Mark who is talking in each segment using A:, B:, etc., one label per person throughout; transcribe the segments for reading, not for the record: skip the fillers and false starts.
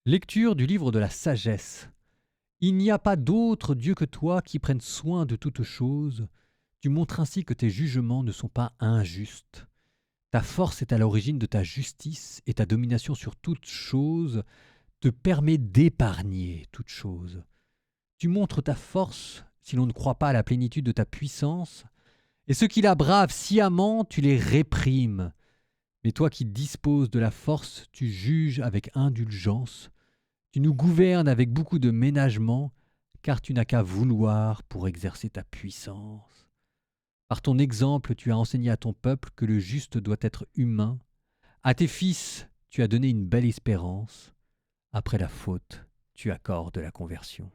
A: Lecture du livre de la sagesse. Il n'y a pas d'autre Dieu que toi qui prenne soin de toutes choses. Tu montres ainsi que tes jugements ne sont pas injustes. Ta force est à l'origine de ta justice et ta domination sur toute chose te permet d'épargner toute chose. Tu montres ta force si l'on ne croit pas à la plénitude de ta puissance, et ceux qui la bravent sciemment, tu les réprimes. Mais toi qui disposes de la force, tu juges avec indulgence. Tu nous gouvernes avec beaucoup de ménagement, car tu n'as qu'à vouloir pour exercer ta puissance. Par ton exemple, tu as enseigné à ton peuple que le juste doit être humain. À tes fils, tu as donné une belle espérance. Après la faute, tu accordes la conversion.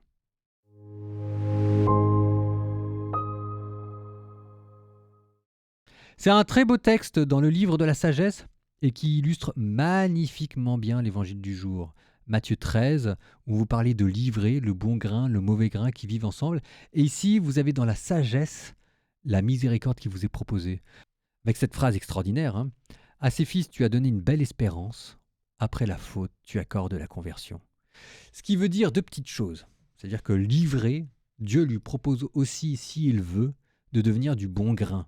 A: C'est un très beau texte dans le livre de la sagesse et qui illustre magnifiquement bien l'évangile du jour. Matthieu 13, où vous parlez de l'ivraie, le bon grain, le mauvais grain qui vivent ensemble. Et ici, vous avez dans la sagesse la miséricorde qui vous est proposée. Avec cette phrase extraordinaire, hein, à ses fils, tu as donné une belle espérance. Après la faute, tu accordes la conversion. Ce qui veut dire deux petites choses. C'est-à-dire que l'ivraie, Dieu lui propose aussi, s'il veut, de devenir du bon grain.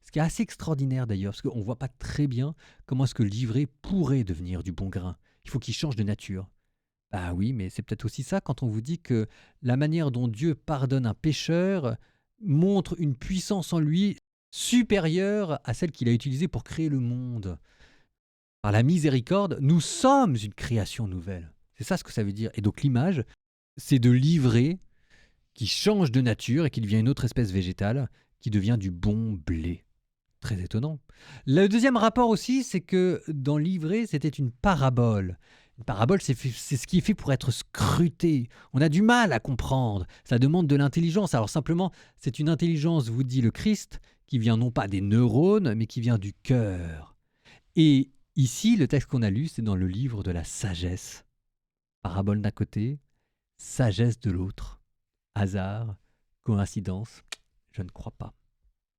A: Ce qui est assez extraordinaire d'ailleurs, parce qu'on ne voit pas très bien comment est-ce que l'ivraie pourrait devenir du bon grain. Il faut qu'il change de nature. Bah oui, mais c'est peut-être aussi ça quand on vous dit que la manière dont Dieu pardonne un pécheur montre une puissance en lui supérieure à celle qu'il a utilisée pour créer le monde. Par la miséricorde, nous sommes une création nouvelle. C'est ça ce que ça veut dire. Et donc l'image, c'est de l'ivraie qui change de nature et qui devient une autre espèce végétale, qui devient du bon blé. Très étonnant. Le deuxième rapport aussi, c'est que dans l'ivraie, c'était une parabole. Une parabole, c'est ce qui est fait pour être scruté. On a du mal à comprendre. Ça demande de l'intelligence. Alors simplement, c'est une intelligence, vous dit le Christ, qui vient non pas des neurones, mais qui vient du cœur. Et ici, le texte qu'on a lu, c'est dans le livre de la sagesse. Parabole d'un côté, sagesse de l'autre. Hasard, coïncidence, je ne crois pas.